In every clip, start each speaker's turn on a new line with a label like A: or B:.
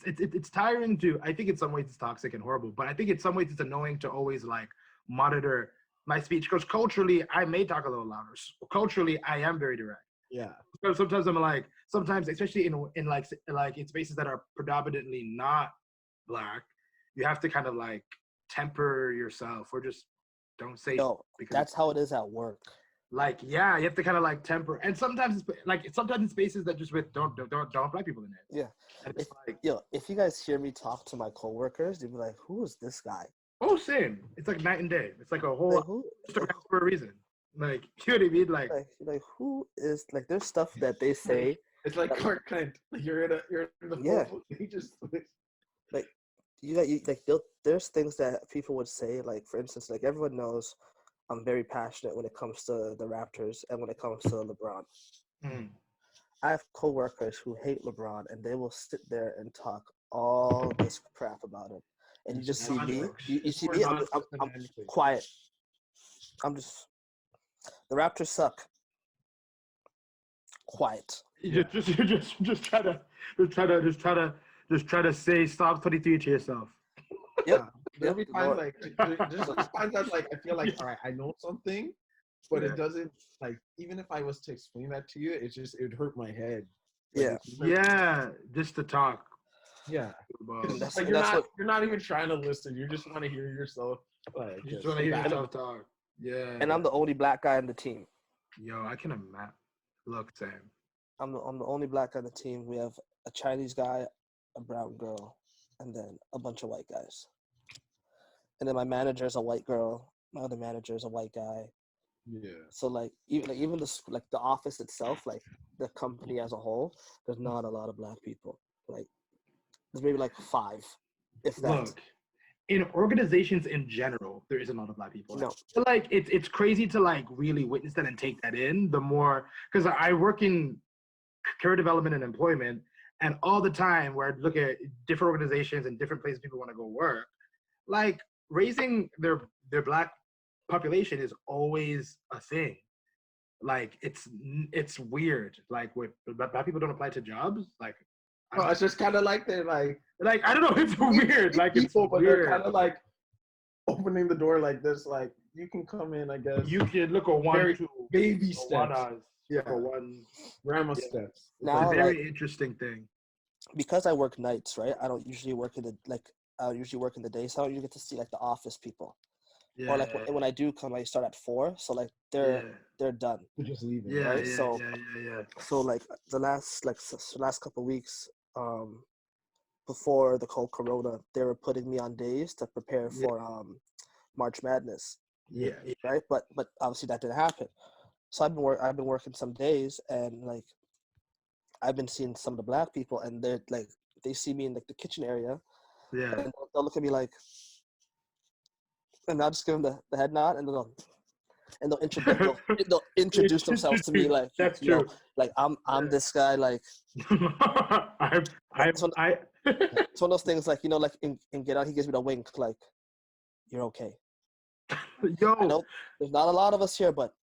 A: it's tiring to. I think in some ways it's toxic and horrible, but I think in some ways it's annoying to always like monitor my speech because culturally I may talk a little louder. Culturally, I am very direct.
B: Yeah.
A: Because sometimes I'm like, sometimes especially in like in spaces that are predominantly not black, you have to kind of like temper yourself or just don't say
C: No,
A: because
C: that's how it is at work.
A: like yeah, you have to kind of like temper. And sometimes it's like sometimes in spaces that just with don't black people in it.
C: Yeah.
A: And it's like
C: If you guys hear me talk to my coworkers, they'll be like, "Who is this guy?"
A: oh same. It's like night and day. It's like a whole
C: Like who?
A: for a reason. Like you know what I mean?
C: Like who is like? There's stuff that they say.
B: It's like Clark Kent. You're in the
C: Yeah.
B: He just
C: Like there's things that people would say. Like for instance, like everyone knows, I'm very passionate when it comes to the Raptors and when it comes to LeBron.
A: mm.
C: I have coworkers who hate LeBron, and they will sit there and talk all this crap about him. And you just see me. You see me. I'm quiet. I'm just. The Raptors suck. Quiet.
A: You just try to say stop 23 to yourself.
C: Yep.
B: There'll be times like there's times that like I feel like all right, I know something, but it doesn't like even if I was to explain that to you, it would hurt my head. Like,
A: Yeah, just to talk.
B: Yeah.
C: That's
B: Like you're not even trying to listen. You just want to hear yourself. Like,
A: you just want to hear yourself talk. Yeah.
C: And I'm the only black guy on the team.
A: Yo, I can imagine. Look, Sam.
C: I'm the only black guy on the team. We have a Chinese guy, a brown girl, and then a bunch of white guys. And then my manager is a white girl. My other manager is a white guy.
B: Yeah.
C: So even the office itself, like the company as a whole, there's not a lot of black people. Like there's maybe like 5, if that.
A: Look, in organizations in general, there isn't a lot of black people.
C: No.
A: But like it's crazy to like really witness that and take that in. The more because I work in career development and employment, and all the time where I look at different organizations and different places people want to go work, like raising their black population is always a thing. Like it's weird. Like with black people don't apply to jobs. Like
B: no, it's just kind of like they're like
A: I don't know. It's weird. Like it's
B: people, but
A: weird.
B: they're kind of like opening the door like this. Like you can come in, I guess.
A: You can look at one, two,
B: baby steps.
A: For one
B: grandma steps.
C: Now,
A: it's a very interesting thing.
C: Because I work nights, right? I don't usually work in the day, so I don't usually get to see like the office people.
A: Yeah.
C: Or like when I do come, I start at 4, so like they're done.
B: They're just leaving.
A: Yeah,
C: right?
A: yeah.
C: So like the last couple of weeks, before the whole corona, they were putting me on days to prepare for March Madness.
A: Yeah.
C: Right, but obviously that didn't happen. So I've been working some days, and like I've been seeing some of the black people, and they're like they see me in like the kitchen area.
A: Yeah.
C: And they'll look at me like, and I'll just give them the head nod, and they'll introduce themselves to me like,
A: that's
C: you know,
A: true.
C: like I'm this guy, like it's one of those things, like, you know, like in Get Out, he gives me the wink, like, you're okay.
A: Yo,
C: I know there's not a lot of us here, but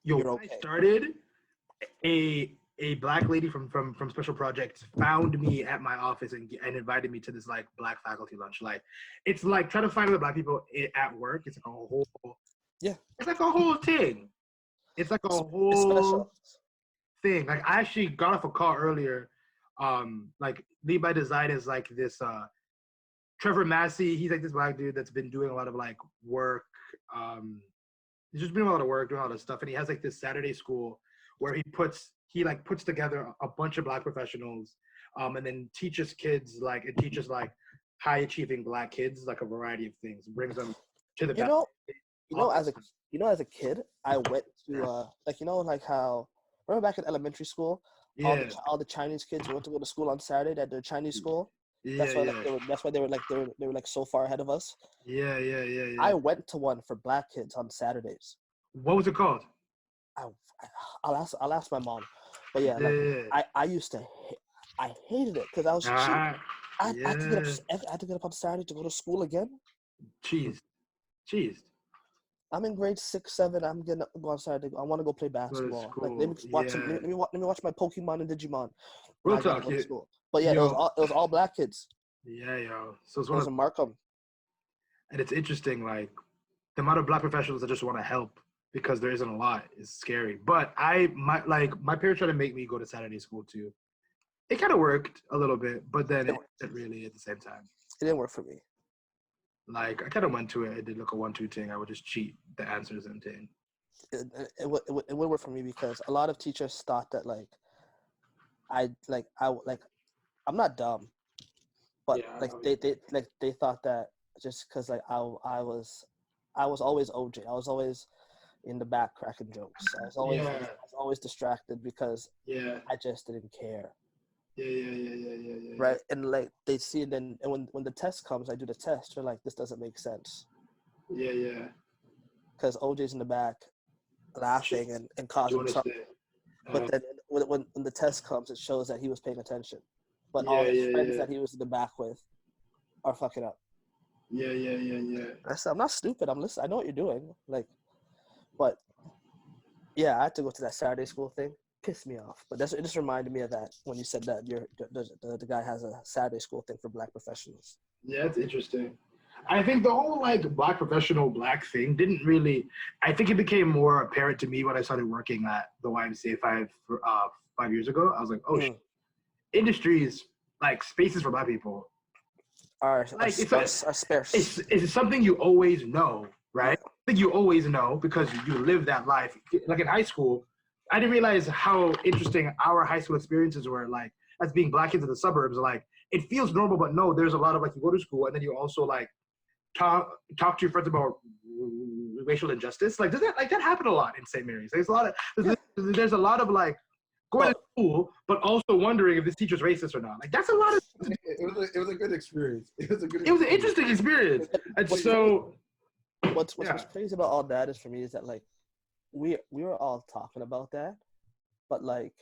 C: you're okay.
A: I started a black lady from Special Projects found me at my office and invited me to this like black faculty lunch. Like it's like trying to find other black people at work. It's like a whole It's like a whole thing. It's like a whole thing. Like I actually got off a call earlier. Like Lead by Design is like this Trevor Massey. He's like this black dude that's been doing a lot of like work. He's just been doing a lot of work, doing a lot of stuff, and he has like this Saturday school where he puts together a bunch of black professionals, and then teaches high achieving black kids like a variety of things, brings them to the
C: as a kid, I went to like how remember back in elementary school, all the Chinese kids went to go to school on Saturday at their Chinese school. That's why they were so far ahead of us.
A: Yeah.
C: I went to one for black kids on Saturdays.
A: What was it called?
C: I'll ask my mom. But I used to I hated it because I was I had to get up on Saturday to go to school again.
A: Cheesed.
C: I'm in grade 6, 7. I'm gonna go on Saturday. I want to go play basketball. Like let me watch some, let me watch my Pokemon and Digimon.
A: Real
C: I gotta
A: talk,
C: go to
A: yeah.
C: school. But yeah,
A: Yo.
C: it was all black kids.
A: Yeah, yo. So it's
C: It
A: one
C: was
A: of,
C: in Markham.
A: and it's interesting, like the amount of black professionals that just want to help because there isn't a lot is scary. But my parents tried to make me go to Saturday school too. It kind of worked a little bit, but then it didn't really at the same time.
C: It didn't work for me.
A: Like I kind of went to it. I did like a 1-2 thing. I would just cheat the answers and thing.
C: It would work for me because a lot of teachers thought that like I'm not dumb, but they thought that just because like I was always OJ. I was always in the back cracking jokes. I was always distracted because I just didn't care.
A: Yeah.
C: Right, and like they see, and then and when the test comes, I do the test. They're like, this doesn't make sense.
A: Yeah.
C: Because OJ's in the back, laughing and causing trouble. But then when the test comes, it shows that he was paying attention. But all his friends that he was in the back with are fucking up.
A: Yeah.
C: I said, I'm not stupid. I'm listening. I know what you're doing. Like, but yeah, I had to go to that Saturday school thing. Pissed me off, but it just reminded me of that when you said that the guy has a Saturday school thing for black professionals.
A: Yeah, it's interesting. I think the whole like black professional black thing didn't really. I think it became more apparent to me when I started working at the YMCA 5 years ago. I was like, oh, industries like spaces for black people
C: are sparse.
A: It's something you always know, right? I think you always know because you live that life. Like in high school, I didn't realize how interesting our high school experiences were. Like as being black kids in the suburbs, like it feels normal, but no, there's a lot of like you go to school and then you also like talk to your friends about racial injustice. Like does that happen a lot in St. Mary's? There's a lot of like going to school, but also wondering if this teacher's racist or not. Like that's a lot of.
B: It was a good experience. It was an
A: interesting experience. And
C: what's crazy about all that is for me is that like we were all talking about that, but like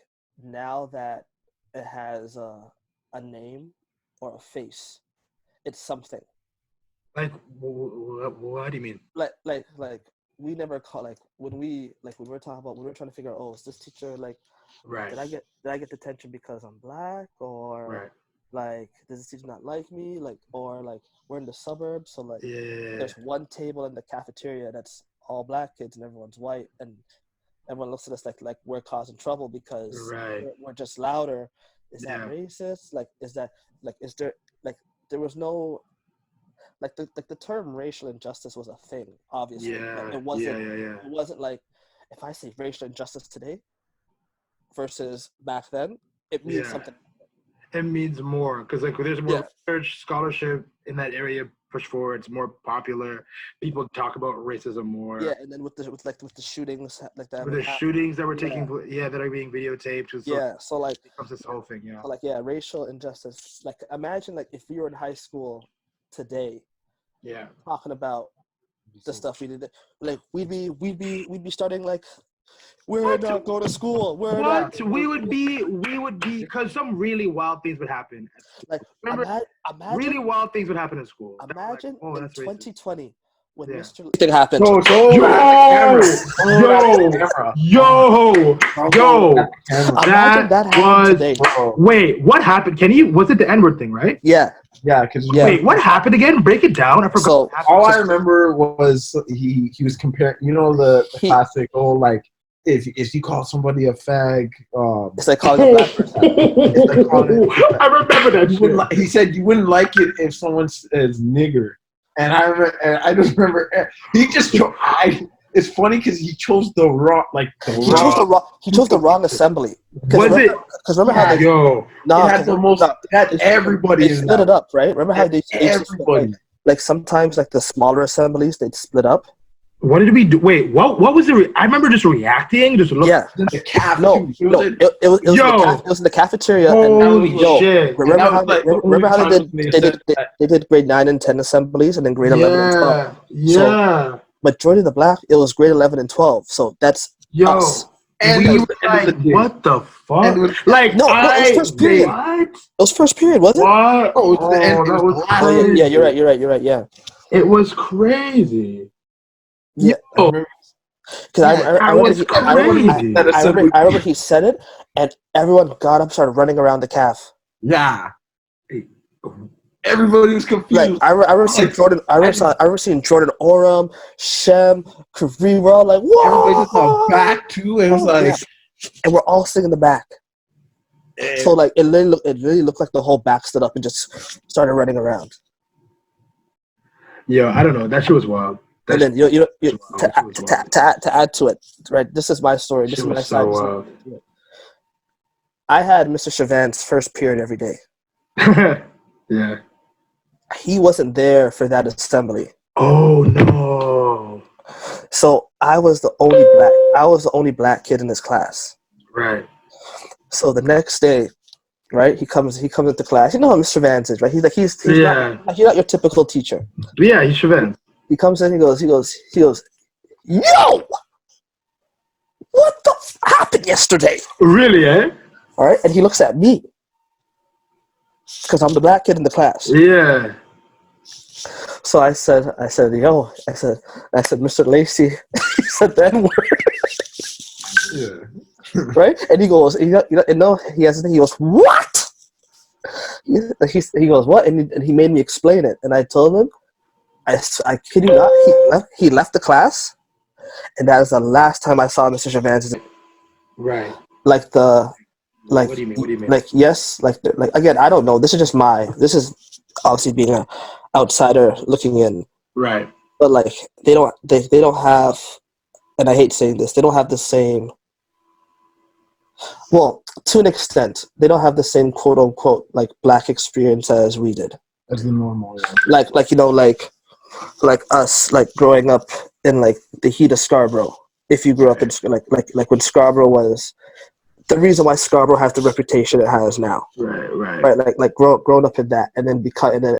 C: now that it has a name or a face, it's something.
A: Like what do you mean?
C: Like we never call like when we were talking about, we were trying to figure out, oh, is this teacher like
A: right?
C: Did I get detention because I'm black, or like does this teacher not like me, like, or like we're in the suburbs, so like there's one table in the cafeteria that's all black kids and everyone's white, and everyone looks at us like we're causing trouble because we're just louder. Is that racist? Like is that like is there like there was no like the term racial injustice was a thing, obviously. It wasn't like if I say racial injustice today versus back then, it means something.
A: It means more because like there's more research, scholarship in that area pushed forward. It's more popular. People talk about racism more.
C: Yeah, and then with the shootings like that.
A: With the shootings that were taking place, that are being videotaped.
C: So like
A: it becomes this whole thing.
C: So like racial injustice. Like imagine like if we were in high school today. Talking about the stuff we did. Like we'd be starting like. We're not going to school.
A: We would be because some really wild things would happen.
C: Like
A: remember, really wild things would happen in school.
C: Imagine in 2020 when Mr.
A: thing
C: happened.
A: That was. Wait, what happened? Was it the N-word thing, right?
C: Yeah.
A: Wait, what happened again? Break it down. I forgot.
B: So all I remember was he was comparing. You know the classic like. If you call somebody a fag,
C: it's like calling a black person.
A: I remember that.
B: He said you wouldn't like it if someone says nigger, and I just remember he just. It's funny because he chose the wrong
C: He chose the wrong assembly.
A: Was it?
C: Because remember how
B: it had everybody.
C: They split it up, right? Remember how they
B: everybody.
C: Like sometimes like the smaller assemblies they'd split up.
A: What did we do? Wait, what was it? I remember just reacting, just looking.
C: Yeah. It was in the cafeteria.
A: Holy shit!
C: Remember how they did grade 9 and 10 assemblies, and then grade 11 and 12.
A: So,
C: majority of the black, it was grade 11 and 12. So that's us.
A: And we were like, what the fuck?
C: It was first period.
A: What?
C: It was first period, wasn't it?
A: What? Oh, that was crazy.
C: Yeah, you're right. Yeah.
A: It was crazy.
C: Yeah,
B: I remember.
C: because I remember he said it, and everyone got up, started running around the calf.
B: Yeah. Everybody was confused.
C: Like I remember seeing Jordan. I remember seeing Jordan Oram, Shem, Kareem. We're all like, whoa!
B: Everybody just got back too, and it was like,
C: yeah. And we're all sitting in the back. So like it really looked like the whole back stood up and just started running around.
A: Yo, I don't know. That shit was wild.
C: And then to add to it, right? This is my story. This is my side. I had Mr. Chavan's first period every day.
A: Yeah.
C: He wasn't there for that assembly.
A: Oh no.
C: So I was the only black kid in this class.
A: Right.
C: So the next day, right, he comes into class. You know how Mr. Vance is, right? He's not your typical teacher.
A: Yeah, he's Chavan.
C: He comes in, he goes, yo, what the happened yesterday?
A: Really, eh?
C: All right, and he looks at me because I'm the black kid in the class.
A: Yeah.
C: So I said, Mr. Lacey, he said that word.
B: yeah.
C: Right? And he goes, he goes, what? He goes, what? And he made me explain it. And I told him, I kid you not, he left the class, and that is the last time I saw Mr. Chavan's.
A: Right.
C: What do
A: you mean?
C: Like, yes, like again, I don't know. This is obviously being an outsider looking in.
A: Right.
C: But like they don't have, and I hate saying this, they don't have the same. Well, to an extent, they don't have the same quote unquote like black experience as we did.
B: As the normal.
C: Like us, like growing up in like the heat of Scarborough. If you grew up in like when Scarborough was the reason why Scarborough has the reputation it has now.
A: Right.
C: Right. Like grown up in that, and then